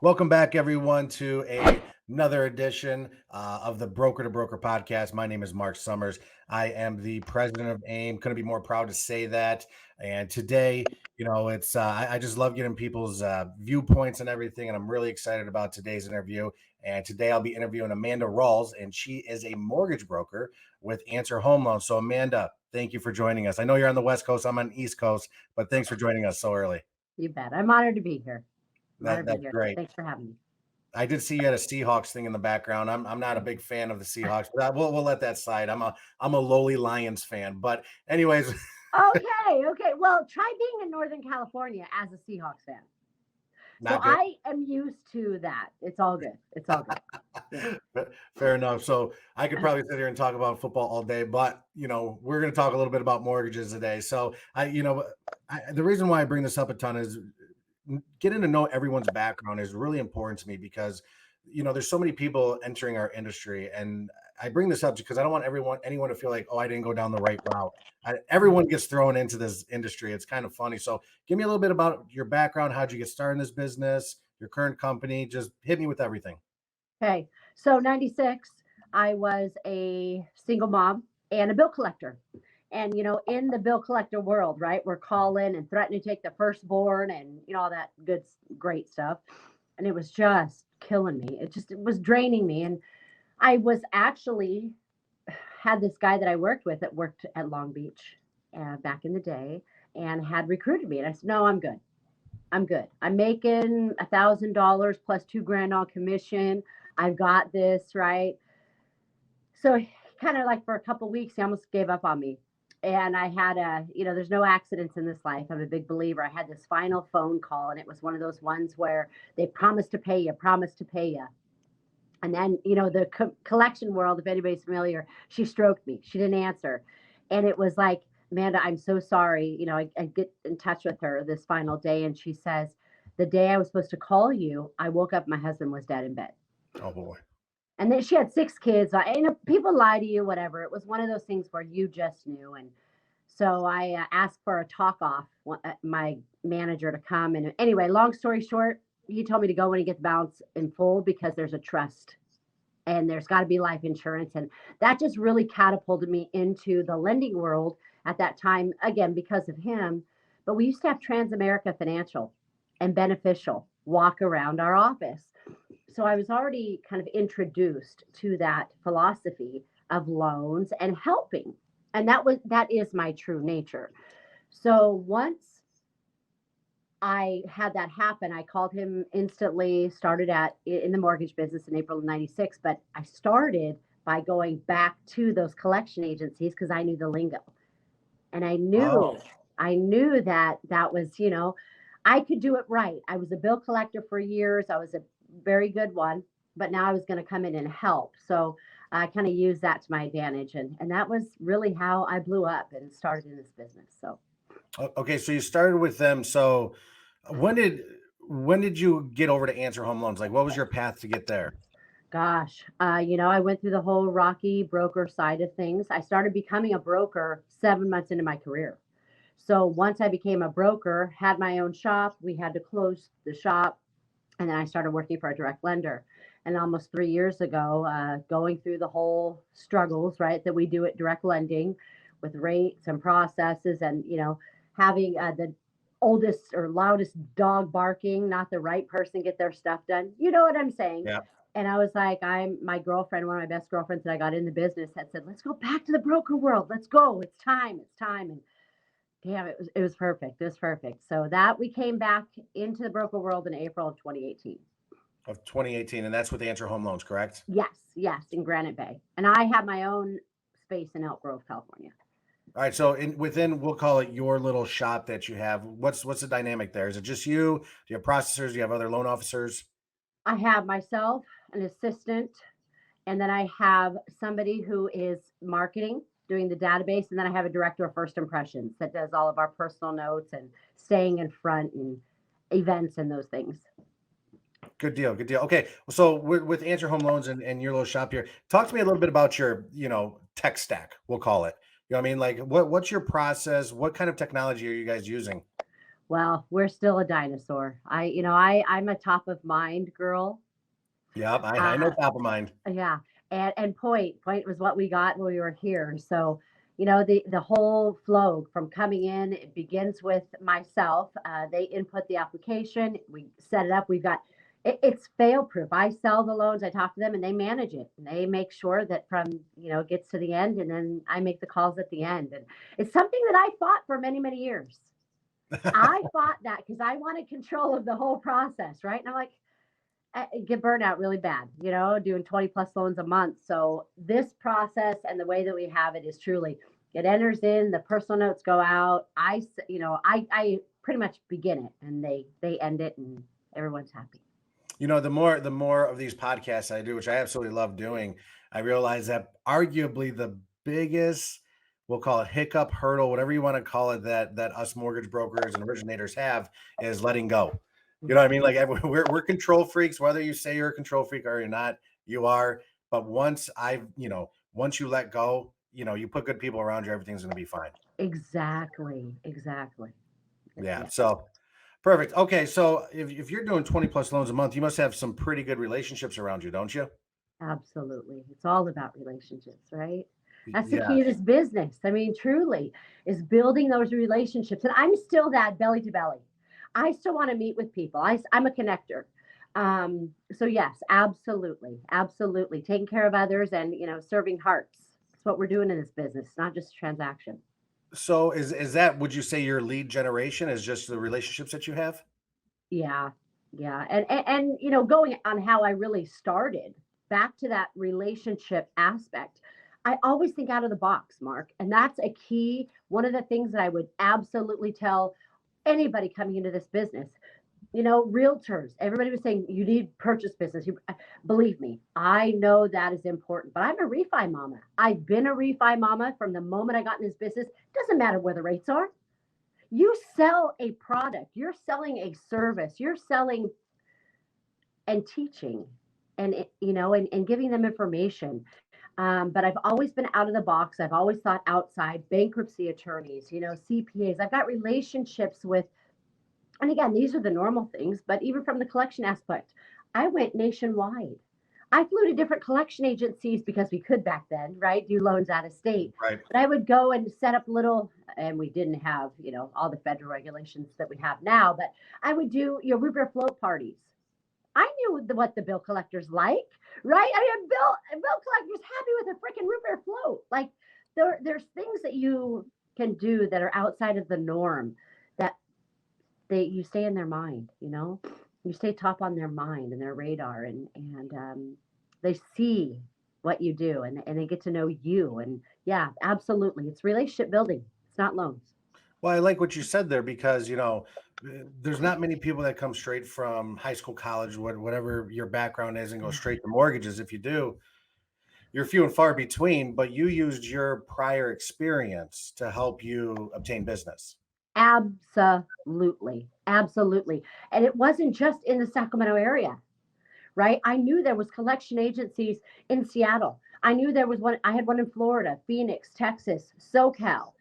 Welcome back, everyone, to another edition of the Broker to Broker podcast. My name is Mark Summers. I am the president of AIM. Couldn't be more proud to say that. And today, it's I just love getting people's viewpoints and everything. And I'm really excited about today's interview. And today I'll be interviewing Amanda Rawls, and she is a mortgage broker with Answer Home Loans. So, Amanda, thank you for joining us. I know you're on the West Coast. I'm on the East Coast, but thanks for joining us so early. You bet. I'm honored to be here. That's great. Thanks for having me. I did see you had a Seahawks thing in the background. I'm not a big fan of the Seahawks, but we'll let that slide. I'm a lowly Lions fan. But anyways, Okay. Well, try being in Northern California as a Seahawks fan. So I am used to that. It's all good. Yeah. Fair enough. So I could probably sit here and talk about football all day, but we're going to talk a little bit about mortgages today. So the reason why I bring this up a ton is getting to know everyone's background is really important to me because, there's so many people entering our industry, and I bring this up because I don't want anyone to feel like, oh, I didn't go down the right route. Everyone gets thrown into this industry. It's kind of funny. So give me a little bit about your background. How'd you get started in this business, your current company? Just hit me with everything. Okay. So 96, I was a single mom and a bill collector. And, in the bill collector world, right, we're calling and threatening to take the firstborn and, all that good, great stuff. And it was just killing me. It was draining me. And I was actually had this guy that I worked with that worked at Long Beach back in the day and had recruited me. And I said, no, I'm good. I'm making $1,000 plus $2,000 on commission. I've got this, right? So kind of like for a couple of weeks, he almost gave up on me. And I had there's no accidents in this life. I'm a big believer. I had this final phone call, and it was one of those ones where they promised to pay you. And then, the collection world, if anybody's familiar, she stroked me. She didn't answer. And it was like, Amanda, I'm so sorry. I get in touch with her this final day, and she says, the day I was supposed to call you, I woke up, my husband was dead in bed. Oh, boy. And then she had 6 kids. People lie to you, whatever. It was one of those things where you just knew. And so I asked for a talk off, my manager to come. And anyway, long story short, he told me to go when he gets balance in full because there's a trust and there's got to be life insurance. And that just really catapulted me into the lending world at that time, again, because of him. But we used to have Transamerica Financial and Beneficial walk around our office. So I was already kind of introduced to that philosophy of loans and helping. And that is my true nature. So once I had that happen, I called him instantly, started in the mortgage business in April of 96. But I started by going back to those collection agencies because I knew the lingo. And I knew that was, I could do it right. I was a bill collector for years. I was a very good one, but now I was going to come in and help. So I kind of used that to my advantage. And that was really how I blew up and started in this business. So. Okay. So you started with them. So when did you get over to Answer Home Loans? Like, what was your path to get there? Gosh, I went through the whole rocky broker side of things. I started becoming a broker 7 months into my career. So once I became a broker, had my own shop, we had to close the shop. And then I started working for a direct lender. And almost 3 years ago, going through the whole struggles, right, that we do at direct lending with rates and processes and, having the oldest or loudest dog barking, not the right person get their stuff done. You know what I'm saying? Yeah. And I was like, my girlfriend, one of my best girlfriends that I got in the business had said, let's go back to the broker world. Let's go. It's time. And damn, it was perfect. It was perfect. So that we came back into the broker world in April of 2018. Of 2018, and that's with Answer Home Loans, correct? Yes, in Granite Bay. And I have my own space in Elk Grove, California. All right, so within, we'll call it your little shop that you have. What's the dynamic there? Is it just you? Do you have processors? Do you have other loan officers? I have myself, an assistant, and then I have somebody who is marketing, doing the database, and then I have a director of first impressions that does all of our personal notes and staying in front and events and those things. Good deal. Okay, so with Answer Home Loans and your little shop here, talk to me a little bit about your tech stack, we'll call it. You know what I mean? Like, what's your process? What kind of technology are you guys using? Well, we're still a dinosaur. I'm a top of mind girl. Yep, I know Uh, top of mind. yeah, and point was what we got when we were here. So, the whole flow from coming in, it begins with myself. They input the application, we set it up. It's fail proof. I sell the loans, I talk to them, and they manage it. And they make sure that from gets to the end, and then I make the calls at the end. And it's something that I fought for many many years. I fought that because I wanted control of the whole process, right? And I'm like, I get burnout really bad, doing 20 plus loans a month. So this process and the way that we have it is truly, it enters in, the personal notes go out. I pretty much begin it and they end it and everyone's happy. The more of these podcasts I do, which I absolutely love doing, I realize that arguably the biggest, we'll call it hiccup, hurdle, whatever you want to call it, that us mortgage brokers and originators have is letting go. You know what I mean? Like we're control freaks, whether you say you're a control freak or you're not, you are. But once you let go, you put good people around you, everything's going to be fine. Exactly. Exactly. Yeah. Yeah, So perfect. Okay. So if you're doing 20 plus loans a month, you must have some pretty good relationships around you, don't you? absolutely. It's all about relationships, right? That's the Yeah. key to this business. I mean, truly, is building those relationships. And I'm still that belly to belly. I still want to meet with people. I'm a connector. So yes, absolutely, absolutely, taking care of others and serving hearts. That's what we're doing in this business, not just a transaction. So is that, would you say your lead generation is just the relationships that you have? Yeah, yeah, and going on how I really started, back to that relationship aspect. I always think out of the box, Mark, and that's a key. One of the things that I would absolutely tell anybody coming into this business, realtors, everybody was saying you need purchase business. Believe me, I know that is important, but I'm a refi mama. I've been a refi mama from the moment I got in this business. Doesn't matter where the rates are. You sell a product, you're selling a service, you're selling and teaching and giving them information. But I've always been out of the box. I've always thought outside bankruptcy attorneys, CPAs. I've got relationships with, and again, these are the normal things, but even from the collection aspect, I went nationwide. I flew to different collection agencies because we could back then, right? Do loans out of state. Right. But I would go and set up little, and we didn't have, all the federal regulations that we have now, but I would do your root beer float parties. I knew what the bill collectors like, right? I mean, bill collectors happy with a freaking root beer float. Like there's things that you can do that are outside of the norm that you stay in their mind, you stay top on their mind and their radar, and they see what you do, and they get to know you. And yeah, absolutely, it's relationship building. It's not loans. Well, I like what you said there because, there's not many people that come straight from high school, college, whatever your background is, and go straight to mortgages. If you do, you're few and far between, but you used your prior experience to help you obtain business. Absolutely, absolutely. And it wasn't just in the Sacramento area, right? I knew there was collection agencies in Seattle. I knew there was one. I had one in Florida, Phoenix, Texas, SoCal.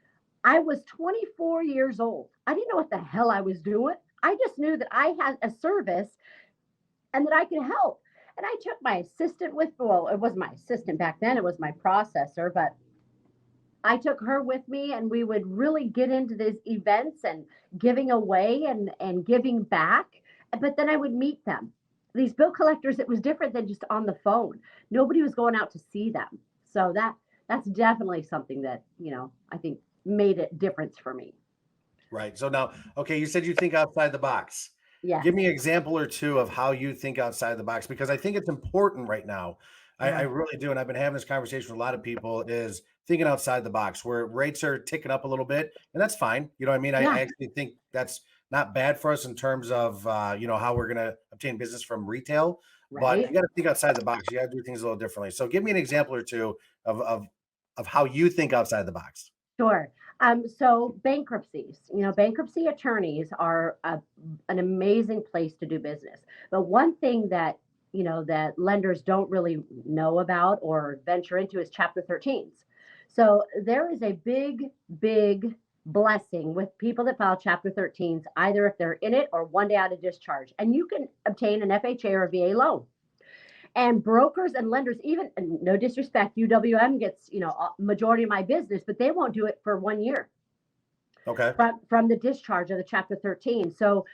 I was 24 years old. I didn't know what the hell I was doing. I just knew that I had a service and that I could help. And I took my assistant with, well, it was my assistant back then, it was my processor, but I took her with me, and we would really get into these events and giving away and giving back. But then I would meet them. These bill collectors, it was different than just on the phone. Nobody was going out to see them. So that's definitely something that, I think made a difference for me. Right. So now, okay, you said you think outside the box. Yes. Give me an example or two of how you think outside the box because I think it's important right now. I Yeah. really do. And I've been having this conversation with a lot of people is thinking outside the box where rates are ticking up a little bit. And that's fine. You know what I mean? I Yeah. actually think that's not bad for us in terms of, how we're going to obtain business from retail. But Right. you got to think outside the box. You got to do things a little differently. So give me an example or two of how you think outside the box. Sure. So bankruptcies, bankruptcy attorneys are an amazing place to do business. But one thing that, that lenders don't really know about or venture into is Chapter 13s. So there is a big, big blessing with people that file Chapter 13s, either if they're in it or one day out of discharge. And you can obtain an FHA or a VA loan. And brokers and lenders, even no disrespect, UWM gets, majority of my business, but they won't do it for 1 year. Okay. From the discharge of the Chapter 13. So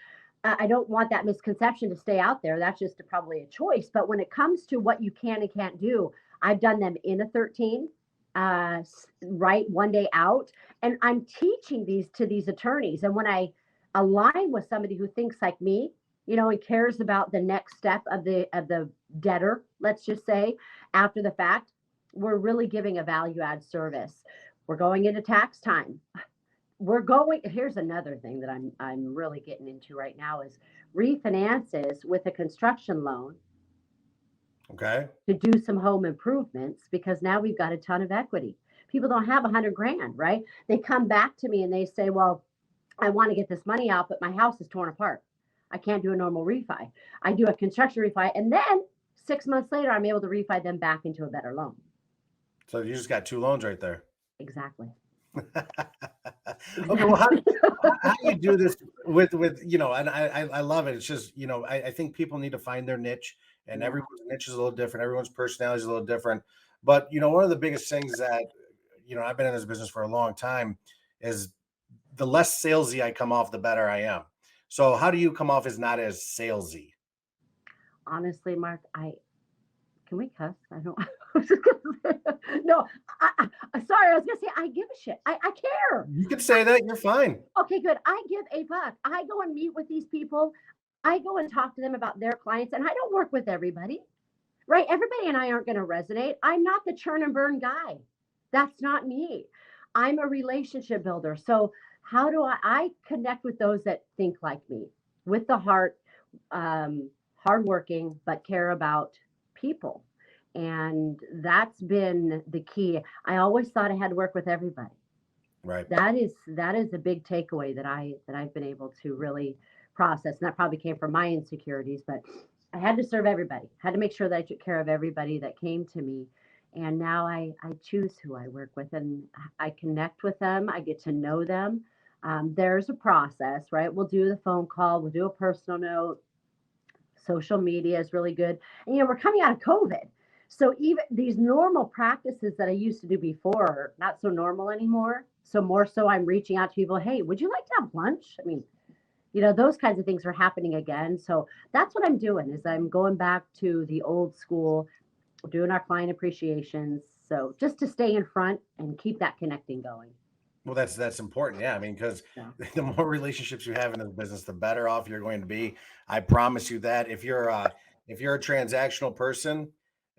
I don't want that misconception to stay out there. That's just probably a choice. But when it comes to what you can and can't do, I've done them in a 13, right, 1 day out. And I'm teaching these to these attorneys. And when I align with somebody who thinks like me, and cares about the next step of the debtor, let's just say, after the fact, we're really giving a value add service. We're going into tax time. Here's another thing that I'm really getting into right now is refinances with a construction loan. Okay. To do some home improvements, because now we've got a ton of equity. People don't have $100,000, right? They come back to me and they say, well, I want to get this money out, but my house is torn apart. I can't do a normal refi. I do a construction refi, and then 6 months later, I'm able to refi them back into a better loan. So you just got 2 loans right there. Exactly. Okay, well, how do you do this with and I love it. It's just, I think people need to find their niche, and Yeah. everyone's niche is a little different. Everyone's personality is a little different. But, one of the biggest things that, I've been in this business for a long time is the less salesy I come off, the better I am. So how do you come off as not as salesy? Honestly, Mark, can we cuss? I don't. No, sorry. I was gonna say I give a shit. I care. You can say that. You're fine. Okay, good. I give a fuck. I go and meet with these people. I go and talk to them about their clients, and I don't work with everybody, right? Everybody and I aren't going to resonate. I'm not the churn and burn guy. That's not me. I'm a relationship builder. So how do I connect with those that think like me, with the heart, hardworking, but care about people. And that's been the key. I always thought I had to work with everybody. Right. That is a big takeaway that I've been able to really process. And that probably came from my insecurities, but I had to serve everybody, had to make sure that I took care of everybody that came to me. And now I choose who I work with, and I connect with them. I get to know them. There's a process, right? We'll do the phone call, we'll do a personal note. Social media is really good. And, we're coming out of COVID. So even these normal practices that I used to do before are not so normal anymore. So more so I'm reaching out to people, hey, would you like to have lunch? I mean, those kinds of things are happening again. So that's what I'm doing is I'm going back to the old school, doing our client appreciations. So just to stay in front and keep that connecting going. Well, that's important. Yeah. I mean, because the more relationships you have in this business, the better off you're going to be. I promise you that. If you're a transactional person,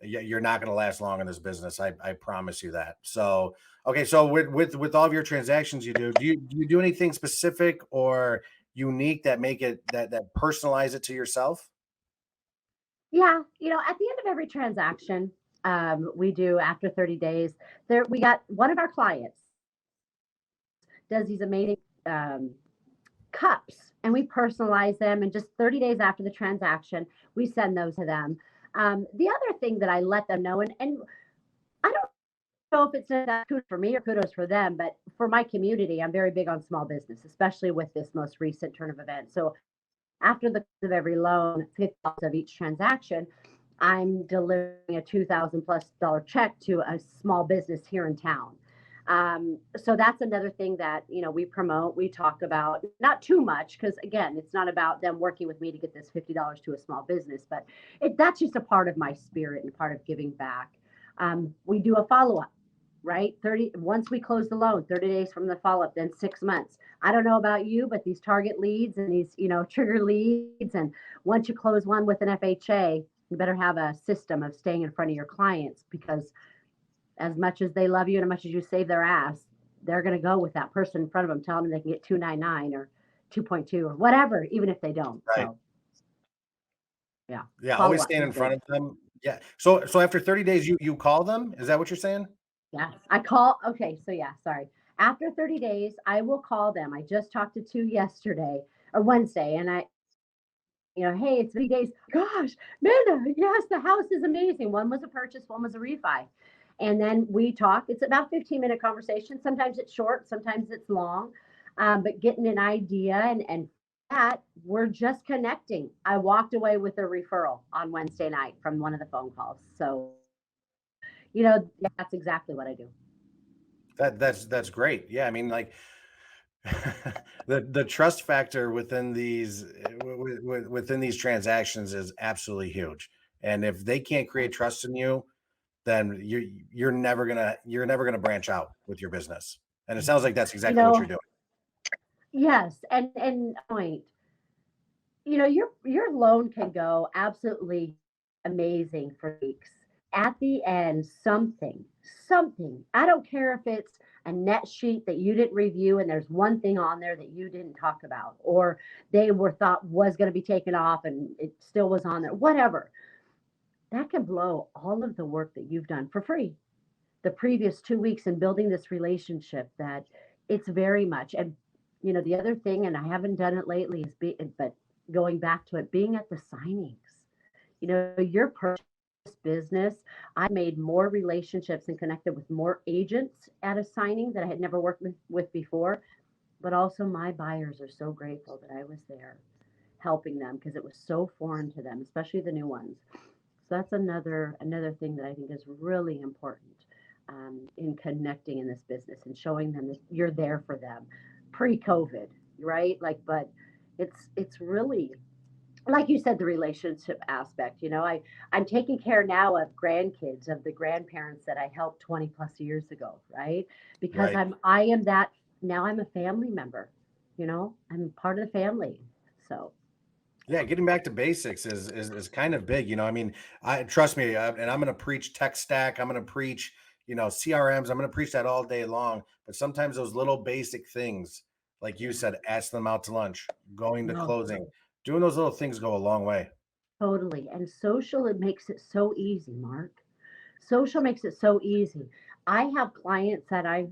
you're not going to last long in this business. I promise you that. So, okay. So with all of your transactions do you do anything specific or unique that make it that personalize it to yourself? Yeah. At the end of every transaction, we do after 30 days we got one of our clients does these amazing cups, and we personalize them, and just 30 days after the transaction we send those to them. The other thing that I let them know, and I don't know if it's that kudos for me or kudos for them, but for my community, I'm very big on small business, especially with this most recent turn of events. So after the of every loan, 50 of each transaction, I'm delivering a $2,000+ check to a small business here in town. So that's another thing that, we promote, we talk about, not too much, because again, it's not about them working with me to get this $50 to a small business, but that's just a part of my spirit and part of giving back. We do a follow-up, right? Once we close the loan, 30 days from the follow-up, then 6 months. I don't know about you, but these target leads and these, trigger leads, and once you close one with an FHA, you better have a system of staying in front of your clients, because as much as they love you and as much as you save their ass, they're going to go with that person in front of them, telling them they can get 299 or 2.2 or whatever, even if they don't. Right. So, yeah. Yeah. Always stand in front of them. Yeah. So after 30 days, you call them. Is that what you're saying? Yeah. I call. Okay. So yeah, sorry. After 30 days, I will call them. I just talked to 2 yesterday or Wednesday, and hey, it's 3 days. Gosh, Amanda, yes, the house is amazing. One was a purchase, one was a refi. And then we talk. It's about a 15-minute conversation. Sometimes it's short, sometimes it's long. But getting an idea and that we're just connecting. I walked away with a referral on Wednesday night from one of the phone calls. So, yeah, that's exactly what I do. That's great. Yeah, I mean, like the trust factor within these within these transactions is absolutely huge. And if they can't create trust in you, then you're never gonna branch out with your business. And it sounds like that's You exactly what you're know, doing. yes, and point, your loan can go absolutely amazing for weeks. At the end, something. I don't care if it's a net sheet that you didn't review and there's one thing on there that you didn't talk about, or they were thought was going to be taken off and it still was on there. Whatever. That can blow all of the work that you've done for free. The previous 2 weeks in building this relationship that it's very much. And the other thing, and I haven't done it lately, but going back to it, being at the signings. Your purchase business, I made more relationships and connected with more agents at a signing that I had never worked with before. But also my buyers are so grateful that I was there helping them because it was so foreign to them, especially the new ones. So that's another thing that I think is really important in connecting in this business and showing them that you're there for them pre-COVID, right? Like, but it's really like you said, the relationship aspect. I'm taking care now of grandkids of the grandparents that I helped 20 plus years ago, right? Because Right. I am that now. I'm a family member. I'm part of the family. So Yeah, getting back to basics is kind of big. I mean, I trust me, and I'm going to preach tech stack. I'm going to preach, CRMs. I'm going to preach that all day long. But sometimes those little basic things, like you yeah, said, ask them out to lunch, going to no, closing, doing those little things go a long way. totally. And social, it makes it so easy, Mark. Social makes it so easy. I have clients that I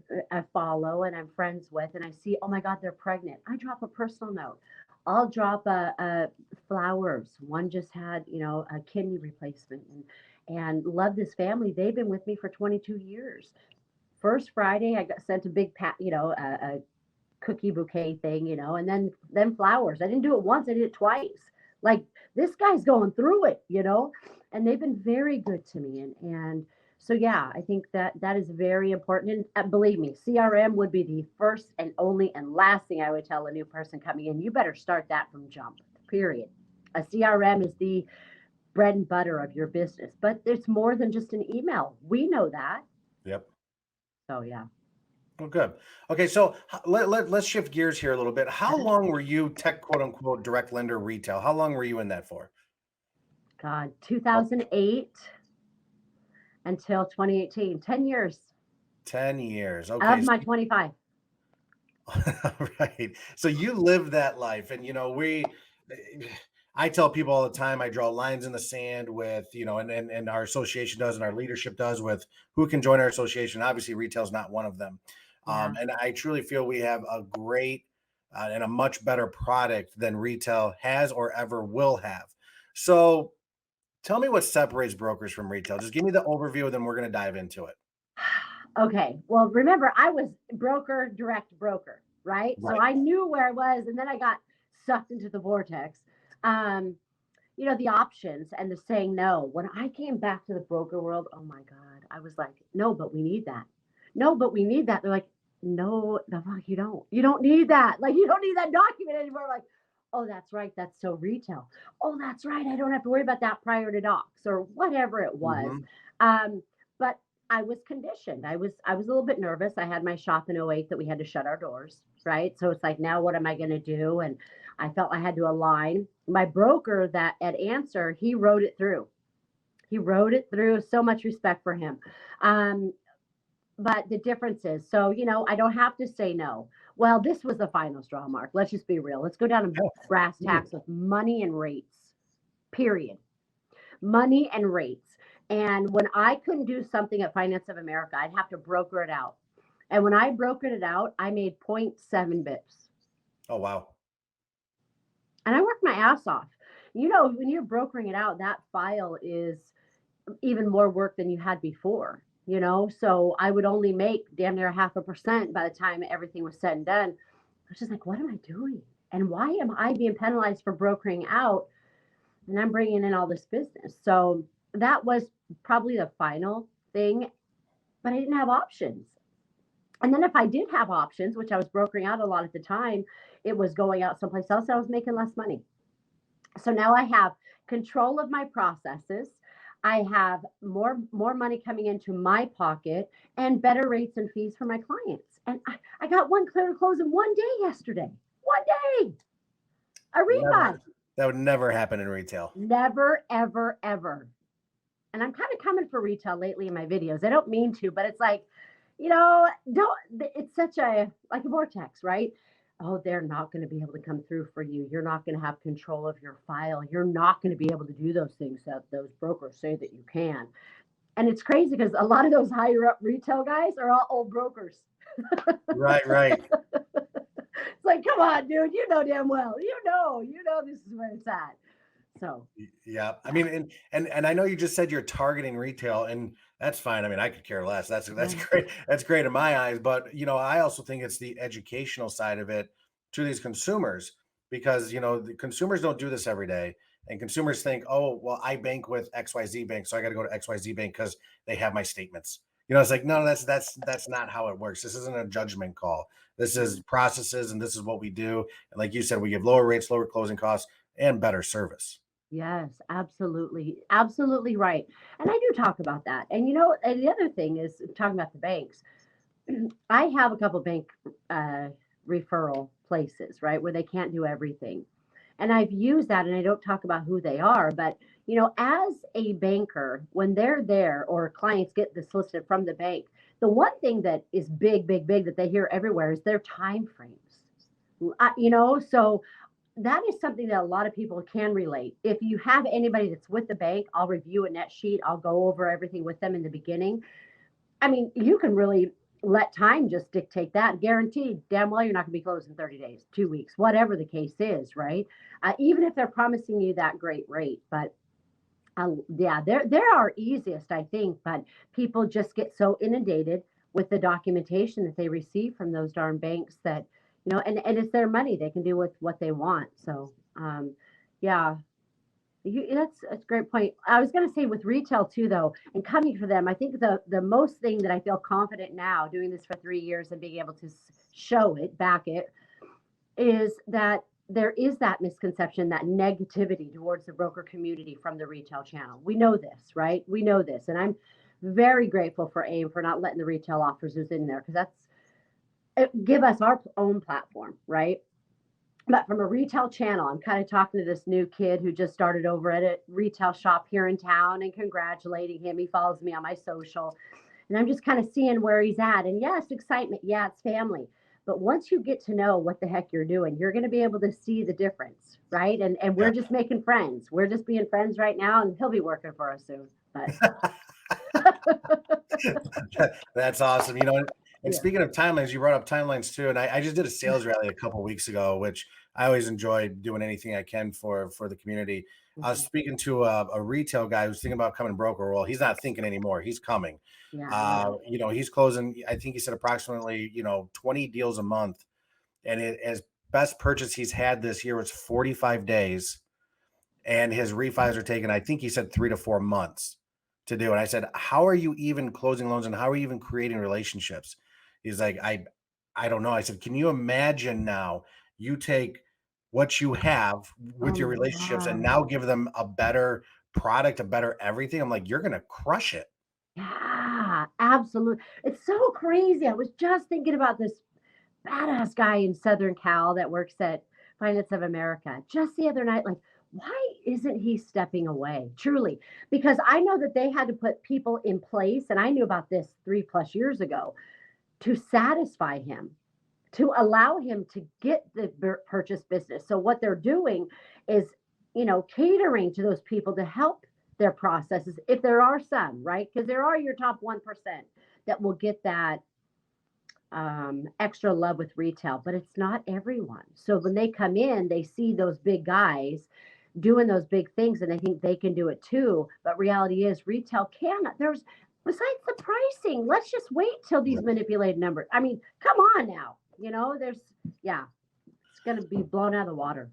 follow and I'm friends with, and I see, oh my God, they're pregnant. I drop a personal note. I'll drop a flowers. One just had, a kidney replacement, and love this family. They've been with me for 22 years. First Friday, I got sent a big a cookie bouquet thing, and then flowers. I didn't do it once, I did it twice. Like this guy's going through it. And they've been very good to me. And so yeah, I think that is very important. And believe me, CRM would be the first and only and last thing I would tell a new person coming in. You better start that from jump. Period. A CRM is the bread and butter of your business, but it's more than just an email. We know that. Yep. So yeah. Well, good. Okay, so let's shift gears here a little bit. How long were you tech quote unquote direct lender retail? How long were you in that for? God, Oh, 2008 until 2018, 10 years 10 years. Okay. of my 25. Right. So you live that life. And, I tell people all the time, I draw lines in the sand with, and our association does, and our leadership does with who can join our association. Obviously, retail is not one of them. Yeah. And I truly feel we have a great and a much better product than retail has or ever will have. So tell me what separates brokers from retail. Just give me the overview, and then we're going to dive into it. Okay. Well, remember, I was direct broker, right? So Right. I knew where I was, and then I got sucked into the vortex. Um, the options and the saying no. When I came back to the broker world, oh my God, I was like, no, but we need that. No, but we need that. They're like, no, the fuck you don't. You don't need that. Like you don't need that document anymore. Like, oh, that's right. That's so retail. Oh, that's right. I don't have to worry about that prior to docs or whatever it was. Hmm. But I was conditioned. I was a little bit nervous. I had my shop in '08 that we had to shut our doors, right? So it's like, now what am I going to do? And I felt I had to align. My broker that at Answer, he wrote it through. He wrote it through. So much respect for him. Um, but the difference is, so I don't have to say no. Well, this was the final straw, Mark. Let's just be real. Let's go down to brass Yeah. tacks with money and rates. Period. Money and rates. And when I couldn't do something at Finance of America, I'd have to broker it out. And when I brokered it out, I made point 0.7 bips. Oh, wow. And I worked my ass off. When you're brokering it out, that file is even more work than you had before. So I would only make damn near 0.5% by the time everything was said and done. was just like, what am I doing? And why am I being penalized for brokering out and I'm bringing in all this business? So that was probably the final thing, but I didn't have options. And then if I did have options, which I was brokering out a lot at the time, it was going out someplace else. I was making less money. So now I have control of my processes. I have more money coming into my pocket and better rates and fees for my clients. And I got one clear to close in one day yesterday. One day. A refi. That would never happen in retail. Never, ever, ever. And I'm kind of coming for retail lately in my videos. I don't mean to, but it's like, don't, it's such a, like a vortex, right? Oh, they're not going to be able to come through for you. You're not going to have control of your file. You're not going to be able to do those things that those brokers say that you can. And it's crazy because a lot of those higher up retail guys are all old brokers. Right. It's like, come on, dude, you know damn well. You know this is where it's at. So yeah, I mean, and I know you just said you're targeting retail, and that's fine. I mean, I could care less. That's great. That's great in my eyes. But I also think it's the educational side of it to these consumers, because the consumers don't do this every day, and consumers think, oh, well, I bank with XYZ Bank, so I got to go to XYZ Bank because they have my statements. It's like, no, that's not how it works. This isn't a judgment call. This is processes, and this is what we do. And like you said, we give lower rates, lower closing costs, and better service. yes, absolutely. Absolutely right. And I do talk about that. And and the other thing is talking about the banks. I have a couple bank referral places, right, where they can't do everything. And I've used that, and I don't talk about who they are, but as a banker, when they're there or clients get this listed from the bank, the one thing that is big, big, big that they hear everywhere is their time frames. So that is something that a lot of people can relate. If you have anybody that's with the bank, I'll review a net sheet. I'll go over everything with them in the beginning. I mean, you can really let time just dictate that. Guaranteed, damn well, you're not going to be closed in 30 days, 2 weeks, whatever the case is, right? Even if they're promising you that great rate. But yeah, they're our easiest, I think. But people just get so inundated with the documentation that they receive from those darn banks that, and it's their money. They can do with what they want. So, yeah, that's a great point. I was going to say with retail too, though, and coming for them, I think the most thing that I feel confident now doing this for 3 years and being able to show it, back it, is that there is that misconception, that negativity towards the broker community from the retail channel. We know this, right? We know this. And I'm very grateful for AIM for not letting the retail officers in there, because give us our own platform, right? But from a retail channel, I'm kind of talking to this new kid who just started over at a retail shop here in town and congratulating him. He follows me on my social. And I'm just kind of seeing where he's at. And yes, excitement. Yeah, it's family. But once you get to know what the heck you're doing, you're going to be able to see the difference, right? And we're just making friends. We're just being friends right now, and he'll be working for us soon. But That's awesome. And yeah. speaking of timelines, you brought up timelines too. And I just did a sales rally a couple of weeks ago, which I always enjoy doing anything I can for the community. I was speaking to a retail guy who's thinking about coming broker. Well, he's not thinking anymore. He's coming. Yeah. He's closing, I think he said approximately, 20 deals a month. And his best purchase he's had this year was 45 days. And his refis are taking, I think he said 3 to 4 months to do. And I said, how are you even closing loans, and how are you even creating relationships? He's like, I don't know. I said, can you imagine now you take what you have with your relationships and now give them a better product, a better everything? I'm like, you're going to crush it. Yeah, absolutely. It's so crazy. I was just thinking about this badass guy in Southern Cal that works at Finance of America just the other night. Like, why isn't he stepping away? Truly, because I know that they had to put people in place, and I knew about this 3+ years ago, to satisfy him, to allow him to get the purchase business. So what they're doing is, catering to those people to help their processes, if there are some, right? Because there are your top 1% that will get that extra love with retail, but it's not everyone. So when they come in, they see those big guys doing those big things, and they think they can do it too. But reality is, retail cannot. There's, besides the pricing, let's just wait till these manipulated numbers. I mean, come on now. There's, yeah. going to be blown out of the water.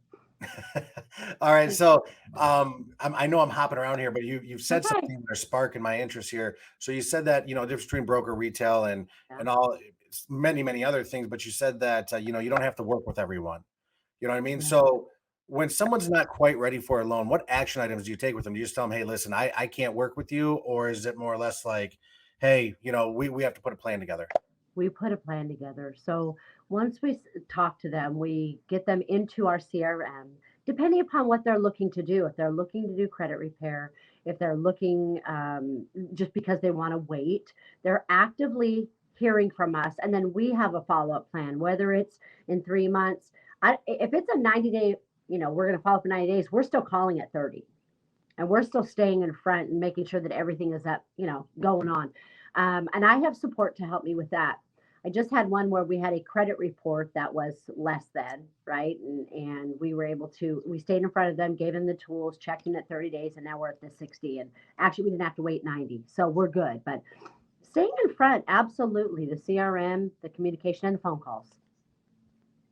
All right. So I know I'm hopping around here, but you've said Okay. something that are sparking my interest here. So you said that, the difference between broker, retail, Yeah. and all many other things, but you said that you don't have to work with everyone. You know what I mean? Yeah. So when someone's not quite ready for a loan, what action items do you take with them? Do you just tell them, hey, listen, I can't work with you? Or is it more or less like, hey, we have to put a plan together? We put a plan together. So once we talk to them, we get them into our CRM, depending upon what they're looking to do. If they're looking to do credit repair, if they're looking just because they want to wait, they're actively hearing from us. And then we have a follow up plan, whether it's in 3 months. If it's a 90-day, we're going to follow up in 90 days, we're still calling at 30. And we're still staying in front and making sure that everything is up, going on. And I have support to help me with that. I just had one where we had a credit report that was less than, right? And we were able to, we stayed in front of them, gave them the tools, checked in at 30 days, and now we're at the 60. And actually, we didn't have to wait 90. So we're good. But staying in front, absolutely. The CRM, the communication, and the phone calls.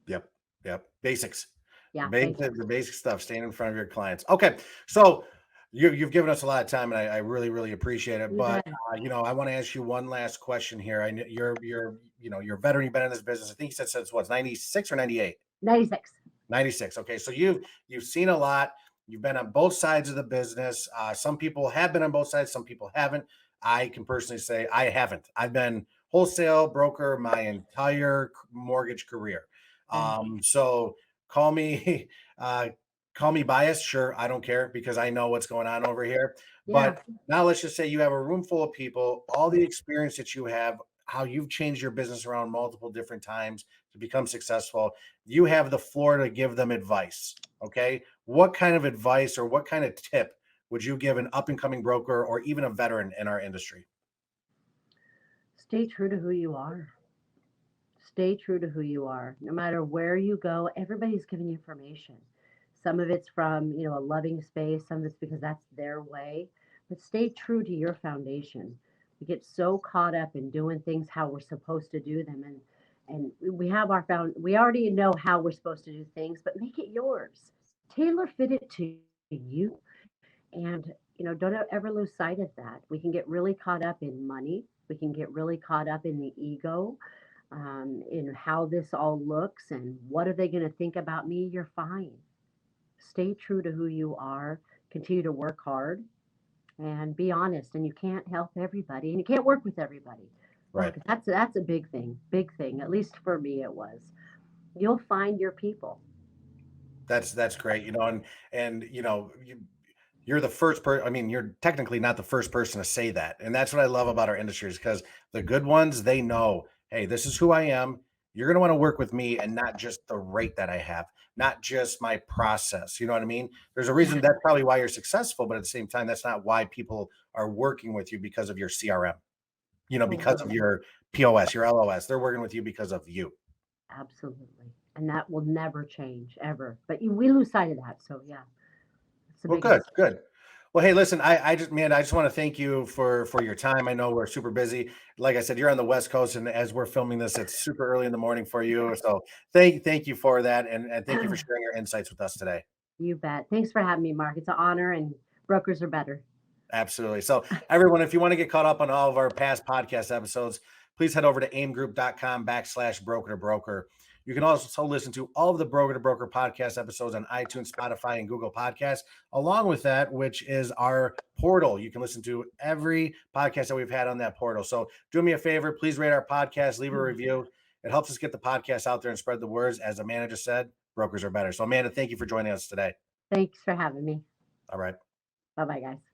Yep. Yep. Basics. Yeah. The basic stuff, staying in front of your clients. Okay. So you've given us a lot of time, and I really, really appreciate it. You But bet. I want to ask you one last question here. I know you're a veteran. You've been in this business. I think you said since what, 96 or 98? 96. 96. Okay. So you've seen a lot. You've been on both sides of the business. Some people have been on both sides. Some people haven't. I can personally say I haven't. I've been wholesale broker my entire mortgage career. Yeah. So call me uh, call me biased. Sure, I don't care because I know what's going on over here. Yeah. But now let's just say you have a room full of people, all the experience that you have, how you've changed your business around multiple different times to become successful. You have the floor to give them advice. Okay. What kind of advice or what kind of tip would you give an up and coming broker or even a veteran in our industry? Stay true to who you are. Stay true to who you are. No matter where you go, everybody's giving you information. Some of it's from, a loving space, some of it's because that's their way. But stay true to your foundation. We get so caught up in doing things how we're supposed to do them, and we have we already know how we're supposed to do things, but make it yours. Tailor fit it to you. And, don't ever lose sight of that. We can get really caught up in money. We can get really caught up in the ego, in how this all looks and what are they going to think about me. You're fine. Stay true to who you are. Continue to work hard and be honest. And you can't help everybody, and you can't work with everybody. Right. That's a big thing. At least for me, it was. You'll find your people. That's great. And you're the first person. I mean, you're technically not the first person to say that. And that's what I love about our industry is because the good ones, they know, hey, this is who I am. You're going to want to work with me and not just the rate that I have, not just my process. You know what I mean? There's a reason that's probably why you're successful, but at the same time, that's not why people are working with you because of your CRM, because of Totally. your POS, your LOS. They're working with you because of you. Absolutely. And that will never change ever. But we lose sight of that. So yeah, it's the Well, good, biggest. good. Well, hey, listen, I just want to thank you for your time. I know we're super busy. Like I said, you're on the West Coast, and as we're filming this, it's super early in the morning for you. So thank you for that, and thank you for sharing your insights with us today. You bet. Thanks for having me, Mark. It's an honor, and brokers are better. Absolutely. So, everyone, if you want to get caught up on all of our past podcast episodes, please head over to aimgroup.com/broker to broker. You can also listen to all of the Broker to Broker podcast episodes on iTunes, Spotify, and Google Podcasts, along with that, which is our portal. You can listen to every podcast that we've had on that portal. So, do me a favor, please rate our podcast, leave a review. It helps us get the podcast out there and spread the words. As Amanda just said, brokers are better. So, Amanda, thank you for joining us today. Thanks for having me. All right. Bye bye, guys.